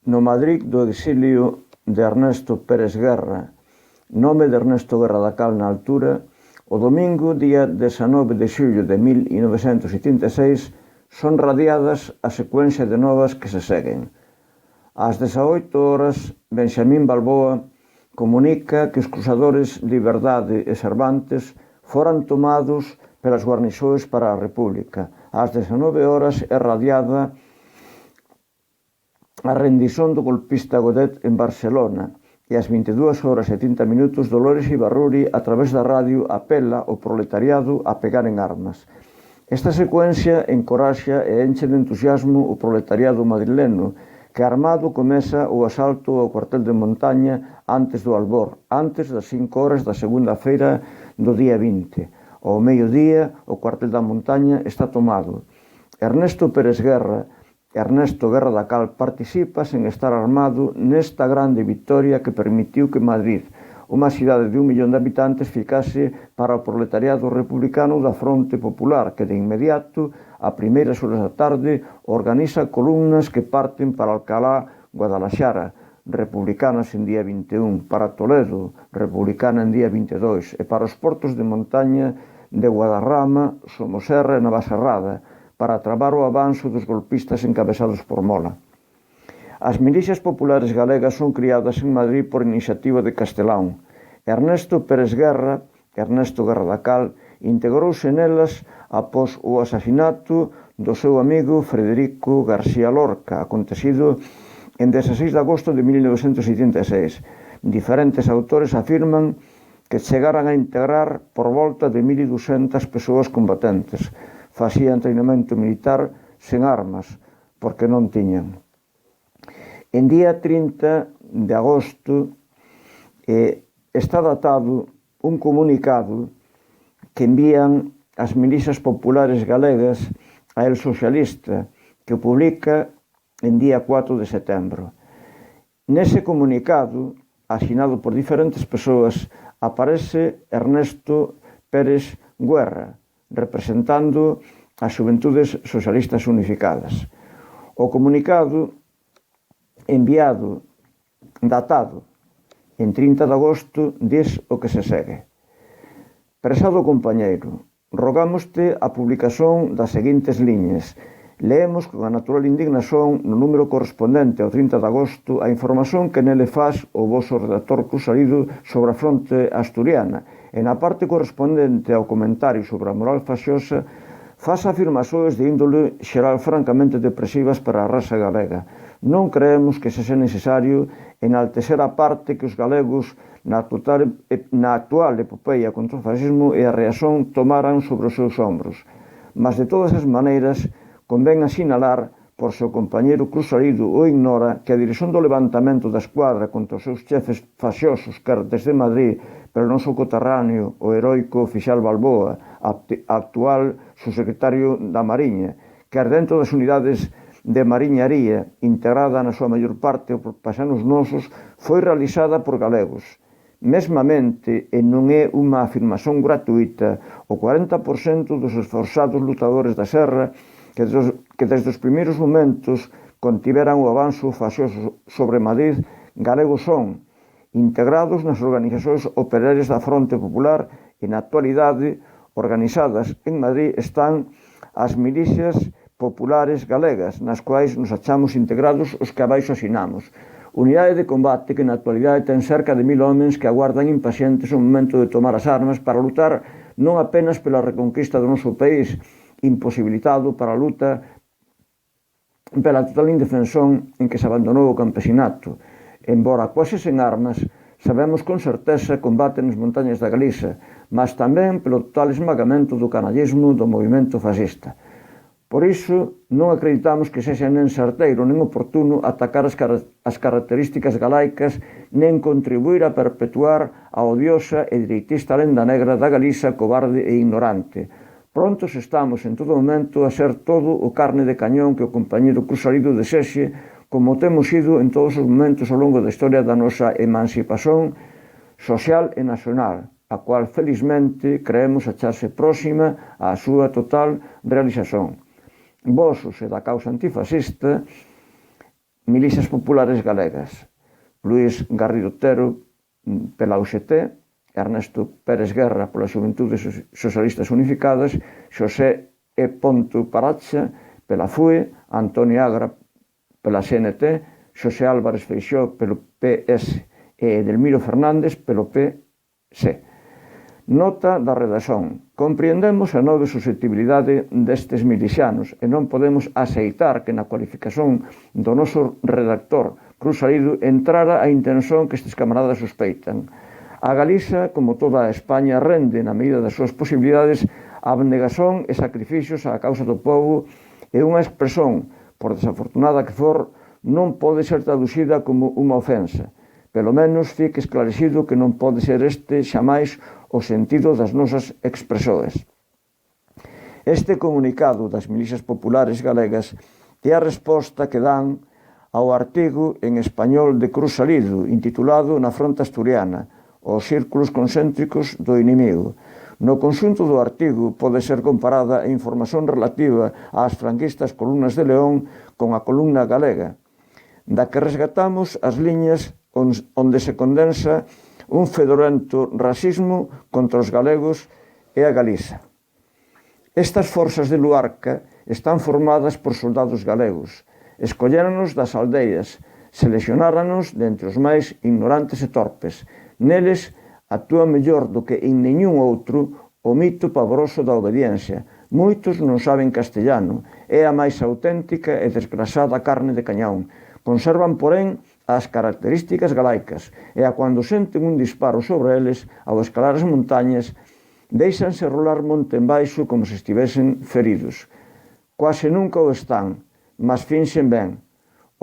no Madrid do exilio de Ernesto Pérez Guerra, nome de Ernesto Guerra da Cal na altura, o domingo, día 19 de xullo de 1986, son radiadas a secuencia de novas que se seguen. Ás 18 horas, Benxamín Balboa comunica que os crusadores Liberdade e Cervantes foran tomados pelas guarniçóns para a República. Ás 19 horas é radiada a rendición do golpista Godet en Barcelona e ás 22 horas e 30 minutos Dolores Ibarruri a través da radio apela ao proletariado a pegar en armas. Esta secuencia encoraxa e enche de entusiasmo o proletariado madrileno que armado comeza o asalto ao cuartel de montaña antes do albor, antes das 5 horas da segunda-feira do día 20. Ao mediodía o cuartel da montaña está tomado. Ernesto Pérez Guerra Ernesto Guerra da Cal participa sen estar armado nesta grande victoria que permitiu que Madrid, unha cidade de 1 millón de habitantes, ficase para o proletariado republicano da Fronte Popular, que de inmediato, a primeiras horas da tarde, organiza columnas que parten para Alcalá, Guadalaxara, republicanas en día 21, para Toledo, republicana en día 22, e para os portos de montaña de Guadarrama, Somoserra e Navacerrada, para trabar o avanzo dos golpistas encabezados por Mola. As milicias populares galegas son criadas en Madrid por iniciativa de Castelán. Ernesto Pérez Guerra, Ernesto Guerra da Cal, integrouse nelas após o asasinato do seu amigo Frederico García Lorca, acontecido en 16 de agosto de 1986. Diferentes autores afirman que chegaran a integrar por volta de 1.200 persoas combatentes. Facían treinamento militar sen armas, porque non tiñan. En día 30 de agosto está datado un comunicado que envían as milicias populares galegas a El Socialista, que publica en día 4 de setembro. Nese comunicado, asinado por diferentes persoas, aparece Ernesto Pérez Guerra, representando as Xuventudes Socialistas Unificadas. O comunicado enviado, datado, en 30 de agosto, diz o que se segue. Prezado compañeiro, rogámoste a publicación das seguintes liñas. Leemos con a natural indignación no número correspondente ao 30 de agosto a información que nele faz o voso redactor Cruzarido sobre a fronte asturiana e na parte correspondente ao comentario sobre a moral faxosa faz afirmacións de índole xeral francamente depresivas para a raza galega. Non creemos que sexa necesario enaltecer a parte que os galegos na actual epopeia contra o fascismo e a reacción tomaran sobre os seus ombros. Mas de todas as maneiras convén asinalar, por seu compañeiro Cruzarido o ignora, que a dirección do levantamento da escuadra contra os seus chefes faxosos quer desde Madrid pelo noso coterráneo, o heroico oficial Balboa, actual subsecretario da Mariña, quer dentro das unidades de Mariñaría, integrada na súa maior parte por paisanos nosos, foi realizada por galegos. Mesmamente, e non é unha afirmación gratuita, o 40% dos esforzados lutadores da serra que desde os primeiros momentos contiveran o avanzo faxoso sobre Madrid, galegos son, integrados nas organizacións operarias da Fronte Popular e na actualidade organizadas en Madrid están as milicias populares galegas, nas quais nos achamos integrados os que abaixo asinamos. Unidade de combate que na actualidade ten cerca de 1.000 homens que aguardan impacientes o momento de tomar as armas para lutar non apenas pela reconquista do noso país, imposibilitado para a luta pela total indefensión en que se abandonou o campesinato. Embora quase sen armas, sabemos con certeza combate nas montañas da Galiza, mas tamén pelo total esmagamento do canallismo do movimento fascista. Por iso, non acreditamos que sexa nen certeiro nen oportuno atacar as características galaicas nen contribuir a perpetuar a odiosa e dereitista lenda negra da Galiza cobarde e ignorante. Prontos estamos en todo momento a ser todo o carne de cañón que o compañeiro Cruzarido desexe, como temos ido en todos os momentos ao longo da historia da nosa emancipación social e nacional, a cual felizmente creemos acharse próxima á súa total realización. Vosos e da causa antifascista, milicias populares galegas: Luís Garrido Otero pela UGT, Ernesto Pérez Guerra polas Xuventudes Socialistas Unificadas, Xosé E. Paracha pela FUE, Antonio Agra pela CNT, Xosé Álvarez Feixóo pelo PS e Edelmiro Fernández pelo PS. Nota da redacción: compreendemos a nova susceptibilidade destes milicianos e non podemos aceitar que na cualificación do noso redactor Cruz Salido entrara a intención que estes camaradas sospeitan. A Galiza, como toda a España, rende, na medida das súas posibilidades, abnegación e sacrificios á causa do povo, e unha expresión, por desafortunada que for, non pode ser traducida como unha ofensa. Pelo menos fique esclarecido que non pode ser este xamais o sentido das nosas expresoes. Este comunicado das milicias populares galegas é a resposta que dan ao artigo en español de Cruz Salido intitulado Na fronte asturiana, os círculos concéntricos do inimigo. No conxunto do artigo pode ser comparada a información relativa ás franquistas columnas de León con a columna galega, da que resgatamos as liñas onde se condensa un fedorento racismo contra os galegos e a Galiza. Estas forzas de Luarca están formadas por soldados galegos. Escolléranos das aldeias, seleccionáranos dentre os máis ignorantes e torpes. Neles actúa mellor do que en ningún outro o mito pavoroso da obediencia. Moitos non saben castellano, é a máis auténtica e desgrasada carne de cañón. Conservan, porén, as características galaicas, e a cando senten un disparo sobre eles, ao escalar as montañas, deixanse rolar monte embaixo como se estivesen feridos. Quase nunca o están, mas finxen ben.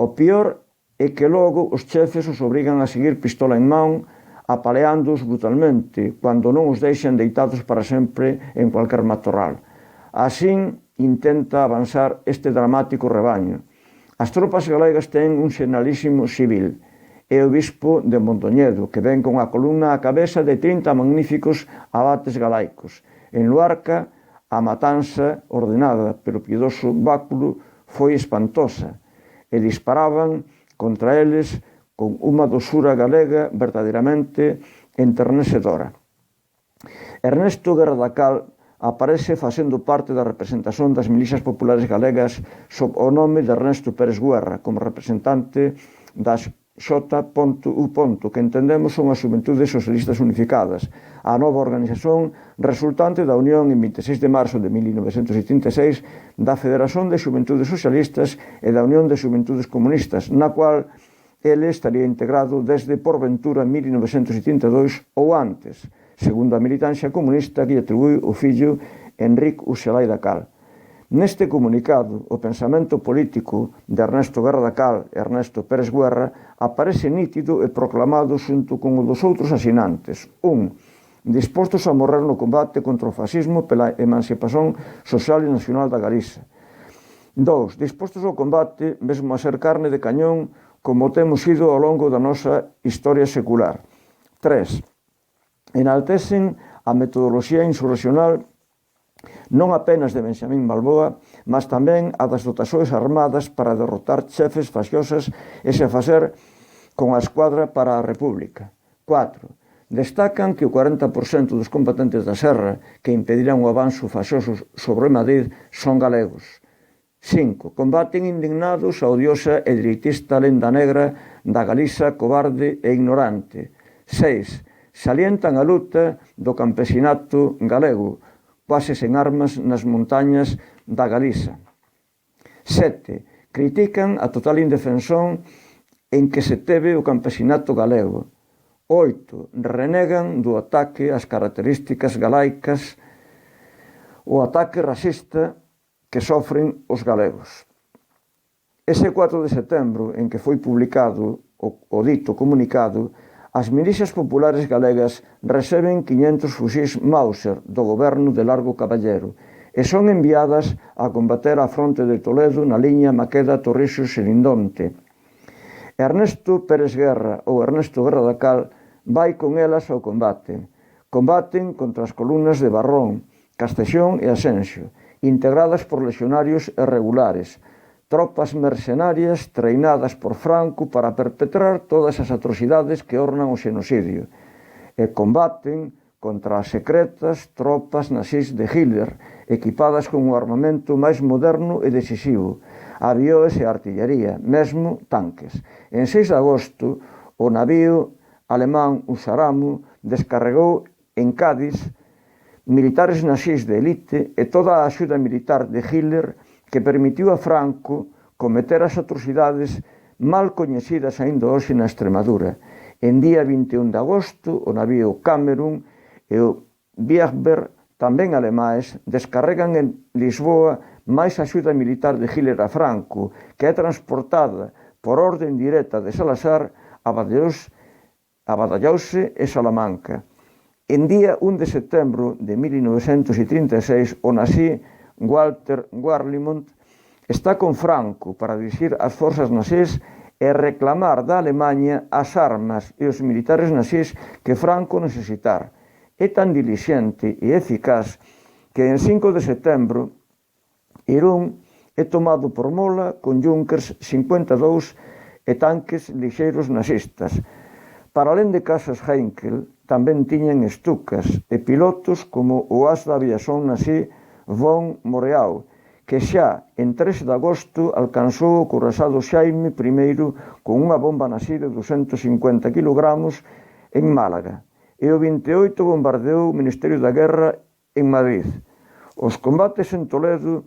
O pior é que logo os chefes os obrigan a seguir pistola en man, apaleándoos brutalmente, cando non os deixan deitados para sempre en cualquier matorral. Asín intenta avanzar este dramático rebaño. As tropas galegas ten un xeneralísimo civil, e o bispo de Mondoñedo, que ven con a columna á cabeza de 30 magníficos abates galaicos. En Luarca, a matanza ordenada pelo piedoso báculo foi espantosa, e disparaban contra eles con unha dosura galega verdadeiramente enternecedora. Ernesto Guerra da Cal aparece facendo parte da representación das milicias populares galegas sob o nome de Ernesto Pérez Guerra, como representante das J.U. que entendemos son as Xuventudes Socialistas Unificadas, a nova organización resultante da unión en 26 de marzo de 1976 da Federación de Xuventudes Socialistas e da Unión de Xuventudes Comunistas, na cual ele estaría integrado desde por ventura 1982 ou antes, segundo a militancia comunista que lle atribui o fillo Enrique Uxelai da Cal. Neste comunicado, o pensamento político de Ernesto Guerra da Cal e Ernesto Pérez Guerra aparece nítido e proclamado xunto con o dos outros asinantes. 1. Dispostos a morrer no combate contra o fascismo pela emancipación social e nacional da Galiza. 2. Dispostos ao combate, mesmo a ser carne de cañón, como temos ido ao longo da nosa historia secular. 3. Enaltecen a metodoloxía insurreccional non apenas de Benxamín Balboa, mas tamén a das dotações armadas para derrotar chefes faxiosas e se facer con a escuadra para a República. 4. Destacan que o 40% dos combatentes da Serra que impedirán o avanzo faxoso sobre Madrid son galegos. 5. Combaten indignados a odiosa e dereitista lenda negra da Galiza cobarde e ignorante. 6. Salientan a luta do campesinato galego, quase sen armas nas montañas da Galiza. 7. Critican a total indefensión en que se teve o campesinato galego. 8. Renegan do ataque ás características galaicas, o ataque racista que sofren os galegos. Ese 4 de setembro, en que foi publicado o dito comunicado, as milicias populares galegas receben 500 fuxis Mauser do goberno de Largo Caballero e son enviadas a combater a fronte de Toledo na liña Maqueda-Torrixo-Xerindonte. Ernesto Pérez Guerra ou Ernesto Guerra da Cal vai con elas ao combate. Combaten contra as columnas de Barrón, Castexón e Asensio, integradas por lexionarios irregulares. tropas mercenarias treinadas por Franco para perpetrar todas as atrocidades que ornan o xenocidio, e combaten contra as secretas tropas nazis de Hitler, equipadas con o armamento máis moderno e decisivo, avións e artillería, mesmo tanques. En 6 de agosto, o navío alemán Usaramu descarregou en Cádiz militares nazis de élite e toda a axuda militar de Hitler que permitiu a Franco cometer as atrocidades mal coñecidas aínda hoxe na Extremadura. En día 21 de agosto, o navío Camerún e o Bierberg, tamén alemais, descarregan en Lisboa máis axuda militar de Hitler a Franco, que é transportada por orden directa de Salazar a Badajoz e Salamanca. En día 1 de setembro de 1936, o nazi Walter Warlimont está con Franco para dirixir as forzas nazis e reclamar da Alemanha as armas e os militares nazis que Franco necesitar. É tan dilixente e eficaz que en 5 de setembro Irún é tomado por mola con Junkers 52 e tanques lixeiros nazistas. Para alén de casas Heinkel, tamén tiñan Stukas e pilotos como o as da aviación nazi von Moreau, que xa en 3 de agosto alcanzou o corazado Xaime I con unha bomba nazi de 250 kg en Málaga, e o 28 bombardeou o Ministerio da Guerra en Madrid. Os combates en Toledo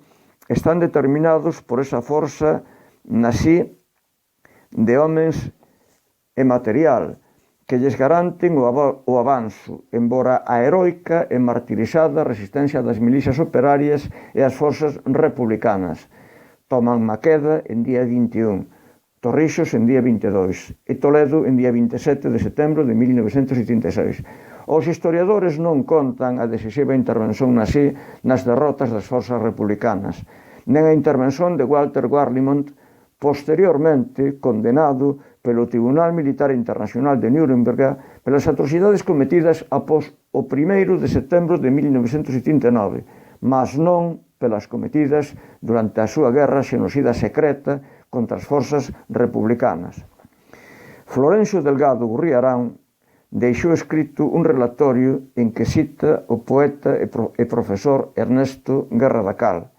están determinados por esa forza nazi de homens e material que lles garanten o avanzo, embora a heroica e martirizada resistencia das milicias operarias e as forzas republicanas. Toman Maqueda en día 21, Torrixos en día 22 e Toledo en día 27 de setembro de 1936. Os historiadores non contan a decisiva intervención nazi nas derrotas das forzas republicanas, nen a intervención de Walter Warlimont, posteriormente condenado pelo Tribunal Militar Internacional de Nuremberg pelas atrocidades cometidas após o 1 de setembro de 1979, mas non pelas cometidas durante a súa guerra xenocida secreta contra as forzas republicanas. Florencio Delgado Gurriarán deixou escrito un relatorio en que cita o poeta e profesor Ernesto Guerra da Cal,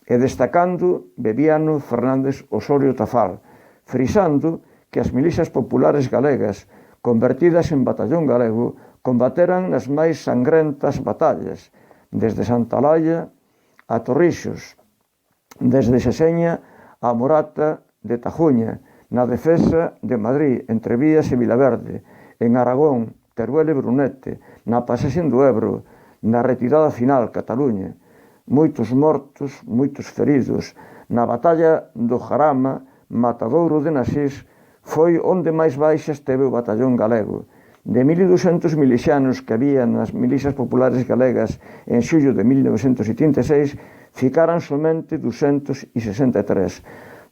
e destacando Bebiano Fernández Osorio Tafal, frisando que as milicias populares galegas, convertidas en batallón galego, combateran nas máis sangrentas batallas, desde Santa Laia a Torrixos, desde Seseña a Morata de Tajuña, na defensa de Madrid, entre Vías e Vilaverde, en Aragón, Teruel e Brunete, na pasaxe do Ebro, na retirada final, Cataluña. Moitos mortos, moitos feridos. Na batalla do Jarama, matadouro de nazis, foi onde máis baixa esteve o batallón galego. De 1.200 milicianos que había nas milicias populares galegas en xullo de 1976, ficaran somente 263,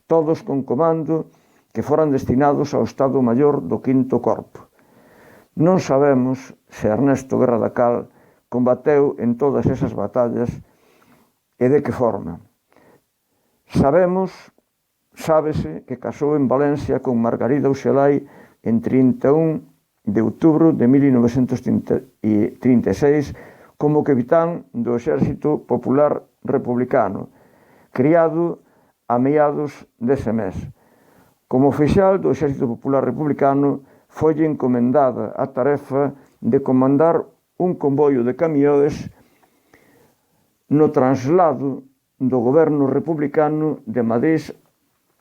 todos con comando que foran destinados ao Estado Maior do Quinto Corpo. Non sabemos se Ernesto Guerra da Cal combateu en todas esas batallas e de que forma. Sábese que casou en Valencia con Margarida Uxelai en 31 de outubro de 1936 como capitán do Exército Popular Republicano, criado a meados dese mes. Como oficial do Exército Popular Republicano, foi encomendada a tarefa de comandar un convoio de camións no traslado do goberno republicano de Madrid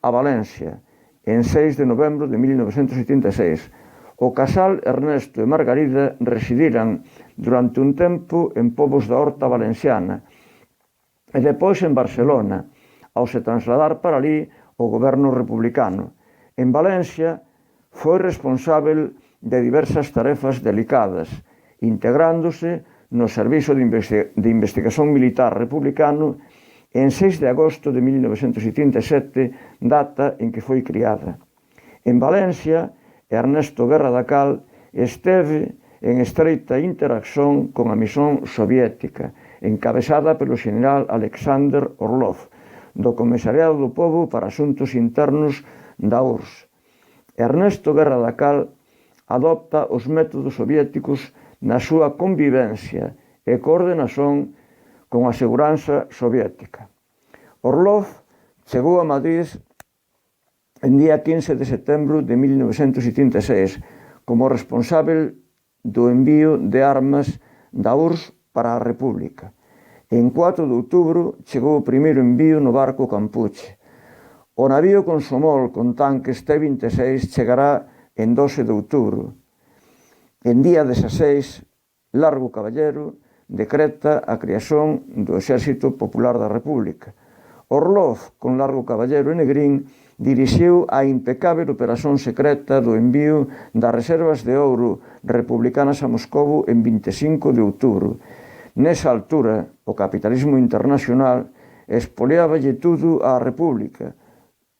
a Valencia, en 6 de novembro de 1976. O casal Ernesto e Margarida residiran durante un tempo en Pobos da Horta Valenciana e depois en Barcelona, ao se trasladar para ali o goberno republicano. En Valencia foi responsável de diversas tarefas delicadas, integrándose no Servizo de Investigación Militar Republicano en 6 de agosto de 1937, data en que foi criada. En Valencia, Ernesto Guerra da Cal esteve en estreita interacción con a misión soviética, encabezada pelo xeneral Alexander Orlov, do Comisariado do Pobo para Asuntos Internos da URSS. Ernesto Guerra da Cal adopta os métodos soviéticos na súa convivencia e coordenación con a seguranza soviética. Orlov chegou a Madrid en día 15 de setembro de 1936 como responsável do envío de armas da URSS para a República. En 4 de outubro chegou o primeiro envío no barco Campuche. O navío Consomol con tanques T-26 chegará en 12 de outubro. En día 16, Largo Caballero decreta a creación do Exército Popular da República. Orlov, con Largo Caballero e Negrín, dirixiu a impecável operación secreta do envío das reservas de ouro republicanas a Moscovo en 25 de outubro. Nesa altura, o capitalismo internacional espoliáballe tudo á República.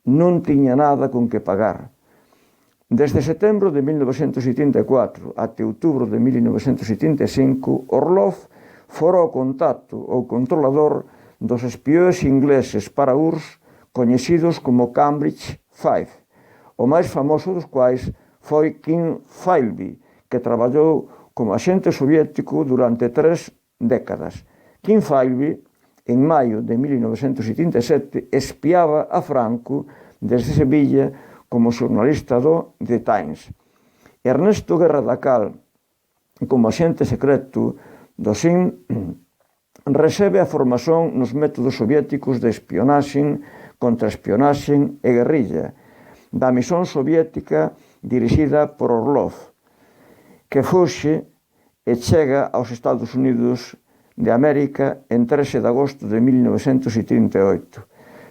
Non tiña nada con que pagar. Desde setembro de 1974 até outubro de 1975, Orlov fora o contacto ou controlador dos espiões ingleses para a URSS coñecidos como Cambridge Five, o máis famoso dos quais foi Kim Philby, que traballou como axente soviético durante 3 décadas. Kim Philby, en maio de 1977, espiaba a Franco desde Sevilla como xornalista do The Times. Ernesto Guerra da Cal, como axente secreto do SIN, recebe a formación nos métodos soviéticos de espionaxe, contraespionaxe e guerrilla da misión soviética dirixida por Orlov, que foxe e chega aos Estados Unidos de América en 13 de agosto de 1938.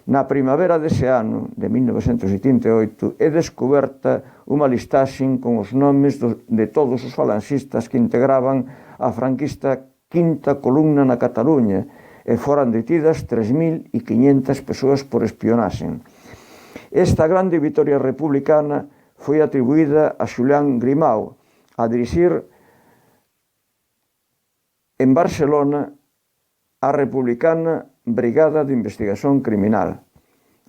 Na primavera dese ano, de 1938, é descoberta unha listaxe con os nomes de todos os falanxistas que integraban a franquista quinta columna na Cataluña e foran detidas 3.500 persoas por espionaxe. Esta grande vitoria republicana foi atribuída a Julián Grimau, a dirixir en Barcelona a republicana Brigada de Investigación Criminal.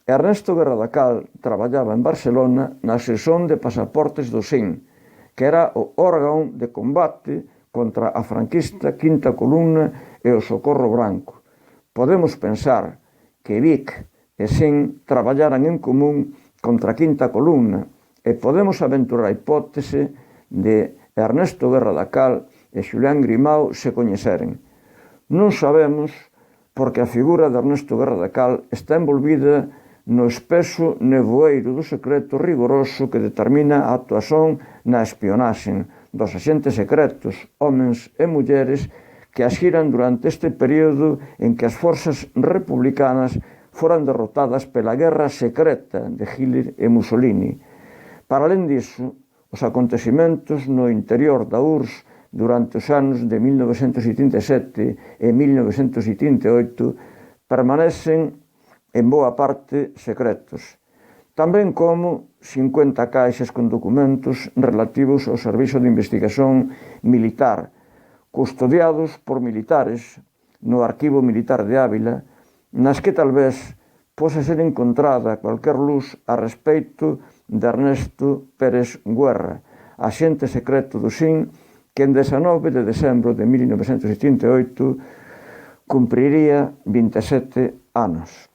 Ernesto Guerra da Cal traballaba en Barcelona na sección de pasaportes do SIN, que era o órgano de combate contra a franquista quinta columna e o Socorro Branco. Podemos pensar que Vic e SIN traballaran en común contra a quinta columna e podemos aventurar a hipótese de Ernesto Guerra da Cal e Julián Grimau se coñeceren. Non sabemos porque a figura de Ernesto Guerra da Cal está envolvida no espeso nevoeiro do secreto rigoroso que determina a actuación na espionaxe dos axentes secretos, homens e mulleres que axiran durante este período en que as forzas republicanas foran derrotadas pela guerra secreta de Hitler e Mussolini. Para alén disso, os acontecimentos no interior da URSS durante os anos de 1977 e 1978 permanecen en boa parte secretos, tamén como 50 caixas con documentos relativos ao Servizo de Investigación Militar, custodiados por militares no Arquivo Militar de Ávila, nas que tal vez posa ser encontrada cualquier luz a respeito de Ernesto Pérez Guerra, axente secreto do SIN, que en 19 de decembro de 1978 cumpriría 27 anos.